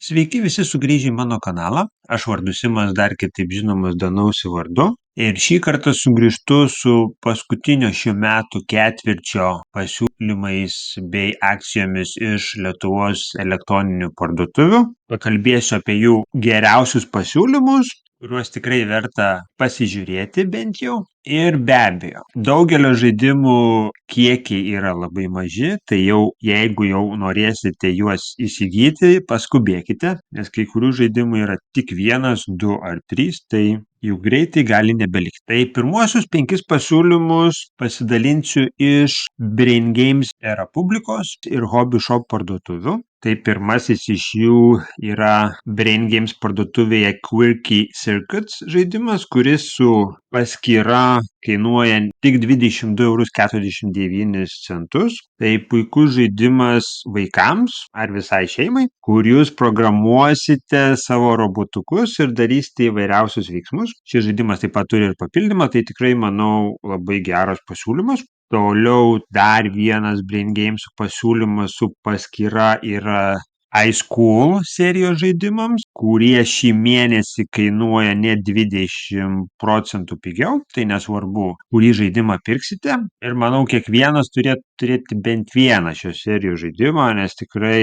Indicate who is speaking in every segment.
Speaker 1: Sveiki visi sugrįžę į mano kanalą. Aš vardu Simas, dar kitaip žinomas Danausi vardu. Ir šį kartą sugrįžtu su paskutinio šių metų ketvirčio pasiūlymais bei akcijomis iš Lietuvos elektroninių parduotuvių. Pakalbėsiu apie jų geriausius pasiūlymus, kuriuos tikrai verta pasižiūrėti bent jau. Ir be abejo, daugelio žaidimų kiekiai yra labai maži, tai jau jeigu jau norėsite juos įsigyti, paskubėkite, nes kai kurių žaidimų yra tik 1, 2 ar 3, tai jų greitai gali nebelikti. Tai pirmuosius 5 pasiūlymus pasidalinsiu iš Brain Games Republikos ir Hobby Shop parduotuvių. Tai pirmasis iš jų yra Brain Games parduotuvėje Quirky Circuits žaidimas, kuris su paskyra kainuoja tik 22,49 €. Tai puikus žaidimas vaikams ar visai šeimai, kur jūs programuosite savo robotukus ir darysite įvairiausius veiksmus. Šis žaidimas taip pat turi ir papildymą, tai tikrai, manau, labai geras pasiūlymas. Toliau dar vienas Brain Games pasiūlymas su paskyra yra iSchool serijos žaidimams, kurie šį mėnesį kainuoja net 20% pigiau, tai nesvarbu, kurį žaidimą pirksite. Ir manau, kiekvienas turėtų turėti bent vieną šios serijos žaidimą, nes tikrai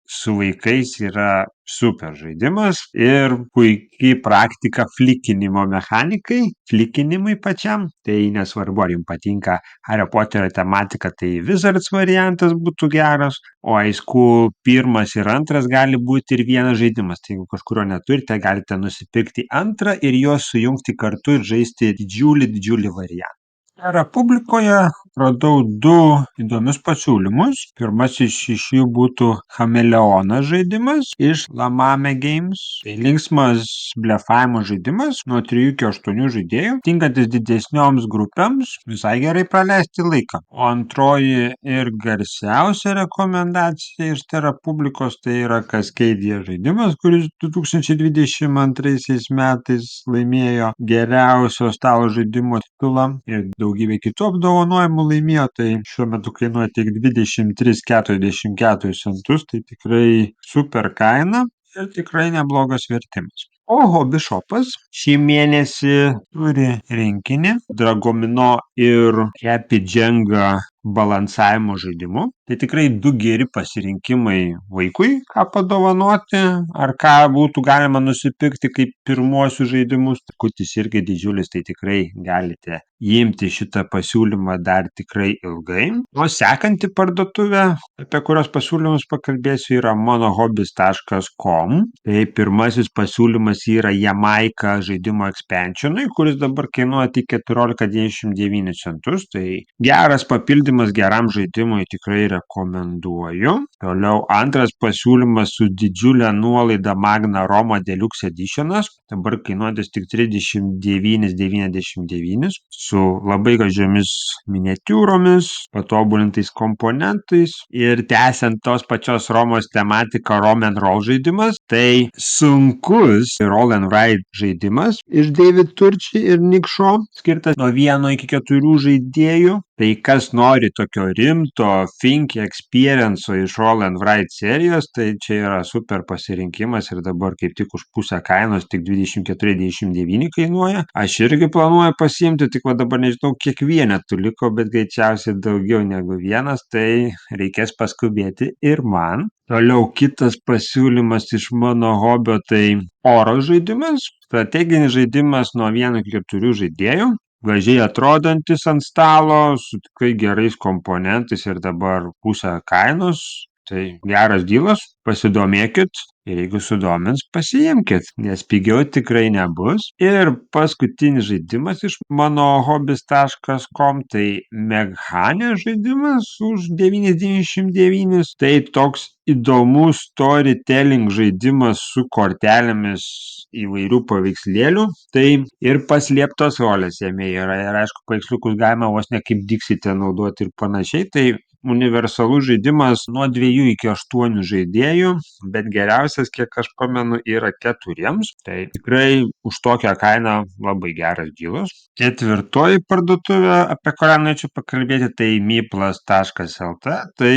Speaker 1: su vaikais yra super žaidimas ir puikiai praktika flikinimo mechanikai, flikinimui pačiam. Tai nesvarbu, ar jums patinka Hario Poterio tematika, tai Wizards variantas būtų geras, o iSchool 1 ir 2 gali būti ir vienas žaidimas. Tai jeigu kažkurio neturite, galite nusipirkti 2 ir juos sujungti kartu ir žaisti didžiulį variantą. Republikoje radau 2 įdomius pasiūlymus. Pirmasis iš jų būtų Chameleonas žaidimas iš Lamame Games. Tai linksmas blefavimo žaidimas nuo 3 iki 8 žaidėjų, tinkantis didesnioms grupėms, visai gerai praleisti laiką. O antroji ir garsiausia rekomendacija iš Republikos tai yra Cascadia žaidimas, kuris 2022 metais laimėjo geriausio stalo žaidimo titulą ir daugybė kitų apdovanojimų laimėjo, tai šiuo metu kainuoja tik 23,44 €, tai tikrai super kaina ir tikrai neblogas vertimas. O Hobby Shopas šį mėnesį turi rinkinį Dragomino ir Happy Jenga balansavimo žaidimu. Tai tikrai 2 geri pasirinkimai vaikui, ką padovanoti, ar ką būtų galima nusipirkti kaip pirmuosius žaidimus. Kutis irgi didžiulis, tai tikrai galite imti šitą pasiūlymą dar tikrai ilgai. O sekanti parduotuvė, apie kurios pasiūlymus pakalbėsiu, yra monohobis.com. Tai pirmasis pasiūlymas yra Jamaika žaidimo expansionui, kuris dabar kainuoja tik 14,99 €. Tai geras papildymas geram žaidimui, tikrai rekomenduoju. Toliau antras pasiūlymas su didžiulė nuolaida Magna Roma Deluxe Editionas, dabar kainuojantis tik 39,99 €, su labai gražiomis miniatiūromis, patobulintais komponentais ir tęsiant tos pačios Romos tematiką Roll and Roll žaidimas. Tai sunkus Roll and Ride žaidimas iš David Turczi ir Nick Shaw, skirtas nuo 1 iki 4 žaidėjų. Tai kas nori tokio rimto Think Experience iš Roll and Ride serijos, tai čia yra super pasirinkimas ir dabar kaip tik už pusę kainos tik 24,99 € kainuoja. Aš irgi planuoju pasiimti, tik va dabar nežinau, kiek vienetų liko, bet greičiausiai daugiau negu 1, tai reikės paskubėti ir man. Toliau kitas pasiūlymas iš mano hobio, tai Oro žaidimas, strateginis žaidimas nuo 1 iki 4 žaidėjų. Gražiai atrodantis ant stalo, su tikrai gerais komponentais ir dabar pusę kainos. Tai geras dylas, pasidomėkit ir jeigu sudomins, pasiimkit, nes pigiau tikrai nebus. Ir paskutinis žaidimas iš monohobis.com, tai Meghane žaidimas už 9,99 €. Tai toks įdomus storytelling žaidimas su kortelėmis įvairių paveikslėlių. Tai ir paslėptos rolės jame yra ir aišku, paveiksliukus galima vos ne kaip Dixite naudoti ir panašiai. Tai universalus žaidimas nuo 2 iki 8 žaidėjų. žaidėjų, bet geriausias, kiek aš pamenu, yra 4. Tai tikrai už tokią kainą labai geras dealas. Ketvirtoji parduotuvė, apie kurią norėčiau pakalbėti, tai myplas.lt. Tai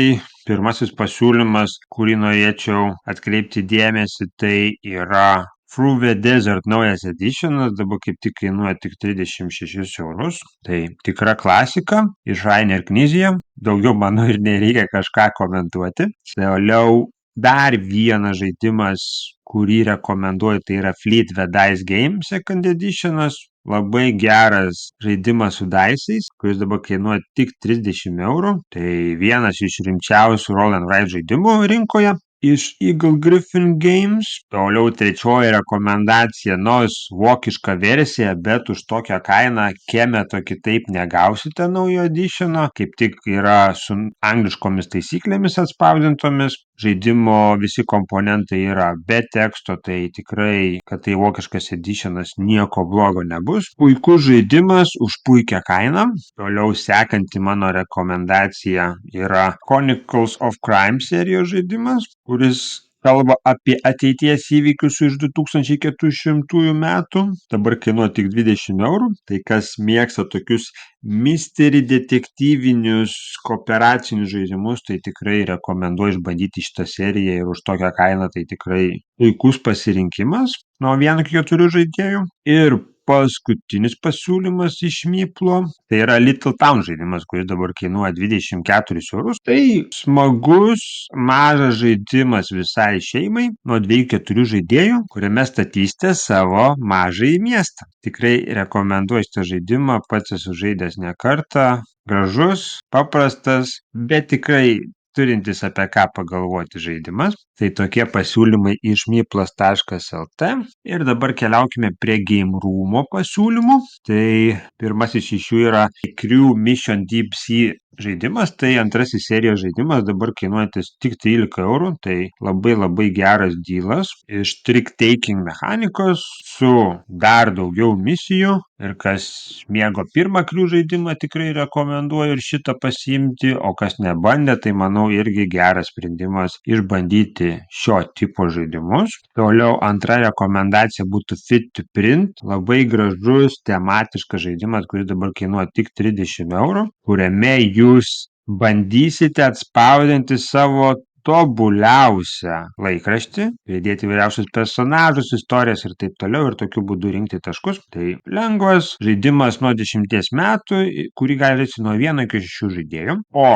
Speaker 1: pirmasis pasiūlymas, kurį norėčiau atkreipti dėmesį, tai yra Through the Desert naujas editionas, dabar kaip tik kainuoja tik 36 eurus. Tai tikra klasika iš Rainer Knizia. Daugiau manau ir nereikia kažką komentuoti. Toliau dar vienas žaidimas, kurį rekomenduoju, tai yra Fleet the Dice Game Second Editionas. Labai geras žaidimas su daisais, kuris dabar kainuoja tik 30 eurų. Tai vienas iš rimčiausių roll and ride žaidimų rinkoje. Iš Eagle Griffin Games. Toliau trečioji rekomendacija, nors vokiška versija, bet už tokią kainą Kemeto kitaip negausite naujo editiono, kaip tik yra su angliškomis taisyklėmis atspausdintomis. Žaidimo visi komponentai yra be teksto, tai tikrai, kad tai vokiškas editionas, nieko blogo nebus. Puikus žaidimas už puikią kainą. Toliau sekanti mano rekomendacija yra Chronicles of Crime serijos žaidimas, kuris kalba apie ateities įvykius iš 2400 metų. Dabar kainuoja tik 20 eurų. Tai kas mėgsta tokius mystery detektyvinius kooperacinius žaidimus, tai tikrai rekomenduoju išbandyti šitą seriją ir už tokią kainą tai tikrai puikus pasirinkimas nuo 1 iki 4 žaidėjų. Ir paskutinis pasiūlymas iš Myplo, tai yra Little Town žaidimas, kuris dabar kainuoja 24 eurus. Tai smagus, mažas žaidimas visai šeimai nuo 2-4 žaidėjų, kuriame statysite savo mažąjį miestą. Tikrai rekomenduoju šitą žaidimą, pats esu žaidęs ne kartą. Gražus, paprastas, bet tikrai turintis apie ką pagalvoti žaidimas. Tai tokie pasiūlymai iš myplas.lt. Ir dabar keliaukime prie Game Room'o pasiūlymų. Tai pirmasis iš jų yra Crew Mission Deep Sea žaidimas. Tai antrasis serijos žaidimas, dabar kainuojantis tik 13 eurų. Tai labai geras dealas iš trick taking mechanikos su dar daugiau misijų. Ir kas mėgo pirmą Crew žaidimą, tikrai rekomenduoju ir šitą pasiimti, o kas nebandė, tai manau irgi geras sprendimas išbandyti šio tipo žaidimus. Toliau antra rekomendacija būtų Fit to Print. Labai gražus, tematiškas žaidimas, kuris dabar kainuoja tik 30 eurų, kuriame jūs bandysite atspausdinti savo tobuliausią laikraštį, pridėti įvairiausius personažus, istorijas ir taip toliau ir tokiu būdu rinkti taškus. Tai lengvas žaidimas nuo 10 metų, kurį gali žaisti nuo 1 iki 6 žaidėjų. O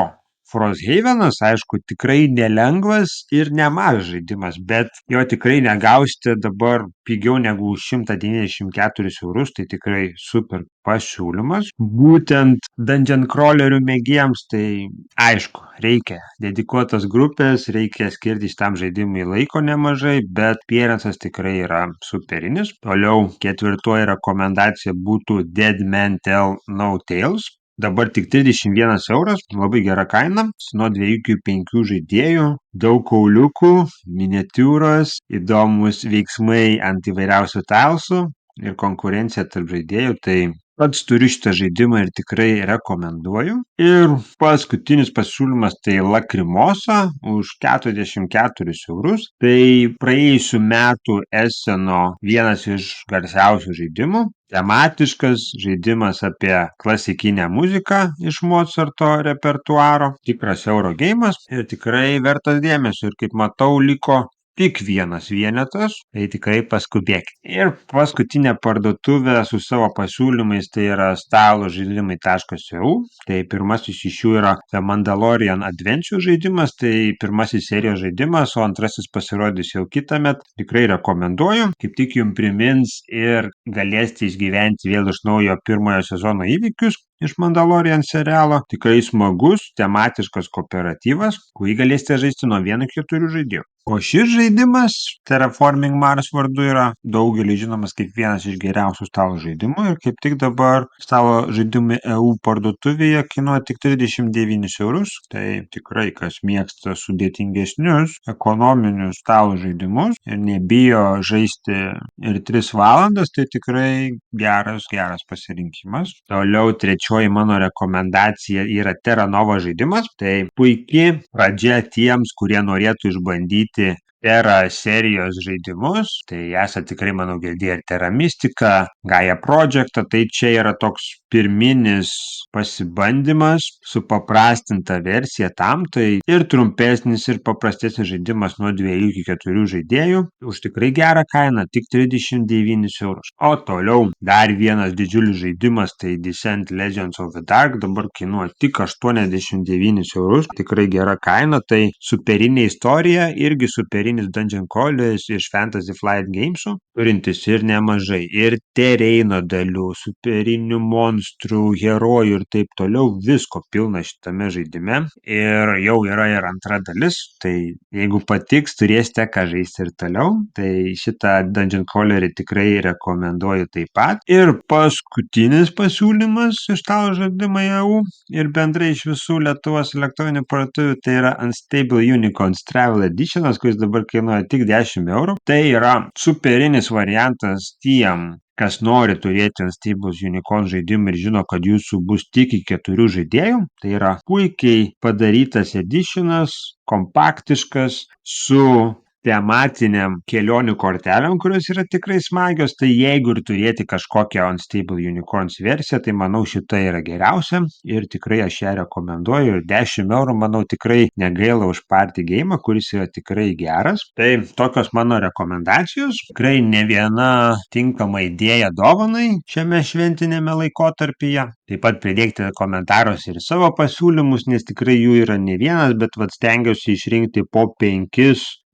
Speaker 1: Frosthavenas, aišku, tikrai nelengvas ir nemažas žaidimas, bet jo tikrai negausite dabar pigiau negu už 194 eurus, tai tikrai super pasiūlymas. Būtent dungeon crawlerių mėgėjams, tai aišku, reikia dedikuotos grupės, reikia skirti šitam žaidimui laiko nemažai, bet appearance'as tikrai yra superinis. Toliau ketvirtoji rekomendacija būtų Dead Man Tell No Tales. Dabar tik 31 euras, labai gera kaina, nuo 2 iki 5 žaidėjų, daug kauliukų, miniatiūros, įdomus veiksmai ant įvairiausių talsų ir konkurencija tarp žaidėjų, tai pats turiu šitą žaidimą ir tikrai rekomenduoju. Ir paskutinis pasiūlymas tai Lacrimosa už 44 eurus. Tai praėjusių metų Esseno vienas iš garsiausių žaidimų. Tematiškas žaidimas apie klasikinę muziką iš Mozarto repertuaro. Tikras Eurogeimas ir tikrai vertas dėmesio. Ir kaip matau, liko tik vienas vienetas, tai tikrai paskubėkite. Ir paskutinė parduotuvė su savo pasiūlymais tai yra stalo žaidimai.eu. Tai pirmasis iš jų yra The Mandalorian Adventure žaidimas, tai pirmasis serijos žaidimas, o antrasis pasirodys jau kitąmet. Tikrai rekomenduoju, kaip tik jums primins ir galėsite išgyventi vėl iš naujo pirmojo sezono įvykius iš Mandalorian serialo. Tikrai smagus, tematiškas kooperatyvas, kurį galėsite žaisti nuo 1 iki 4 žaidėjų. O šis žaidimas, Terraforming Mars vardu, yra daugelį žinomas kaip vienas iš geriausių stalo žaidimų ir kaip tik dabar stalo žaidimai EU parduotuvėje kainuoja tik 39 eurus. Tai tikrai, kas mėgsta sudėtingesnius ekonominius stalo žaidimus ir nebijo žaisti ir 3 valandas, tai tikrai geras pasirinkimas. Toliau trečioji trečioji mano rekomendacija yra Terra Nova žaidimas. Tai puikiai pradžia tiems, kurie norėtų išbandyti Terra serijos žaidimus. Tai esate tikrai, manau, girdėję Terra Mystica, Gaia Projectą. Tai čia yra toks pirminis pasibandymas, supaprastinta versija tam. Tai ir trumpesnis, ir paprastesnis žaidimas nuo 2 iki 4 žaidėjų. Už tikrai gerą kainą, tik 39 eurus. O toliau dar vienas didžiulis žaidimas, tai Descent Legends of the Dark, dabar kainuoja tik 89 eurus. Tikrai gera kaina. Tai superinė istorija, irgi superinis dungeon crawleris iš Fantasy Flight Games'ų, turintis ir nemažai, ir tereino dalių, superinių monstrų, herojų ir taip toliau. Visko pilna šitame žaidime. Ir jau yra ir antra dalis. Tai jeigu patiks, turėsite ką žaisti ir toliau. Tai šitą dungeon crawlerį tikrai rekomenduoju taip pat. Ir paskutinis pasiūlymas iš tavo žaidimą jau ir bendrai iš visų Lietuvos elektroninių parduotuvių, tai yra Unstable Unicorns Travel Editionas, kuris dabar kainuoja tik 10 eurų. Tai yra superinis variantas tiem, kas nori turėti Unstable Unicorn žaidimą ir žino, kad jūsų bus tik iki 4 žaidėjų. Tai yra puikiai padarytas editionas, kompaktiškas, su tematiniam kelionių kortelėm, kurios yra tikrai smagios. Tai jeigu ir turėti kažkokią Unstable Unicorns versiją, tai manau šita yra geriausia ir tikrai aš ją rekomenduoju. Ir 10 eurų, manau, tikrai negaila už party game, kuris yra tikrai geras. Tai tokios mano rekomendacijos. Tikrai ne viena tinkama idėja dovanai šiame šventinėme laikotarpyje. Taip pat pridėkite komentaruose ir savo pasiūlymus, nes tikrai jų yra ne vienas, bet stengiausi išrinkti po 5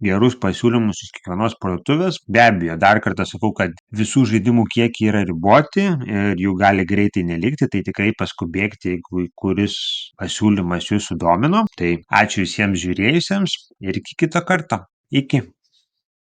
Speaker 1: gerus pasiūlymus iš kiekvienos parduotuvės. Be abejo, dar kartą sakau, kad visų žaidimų kiekiai yra riboti ir jų gali greitai nelikti, tai tikrai paskubėkite, jeigu kuris pasiūlymas jūsų domino. Tai ačiū visiems žiūrėjusiems ir iki kito karto. Iki.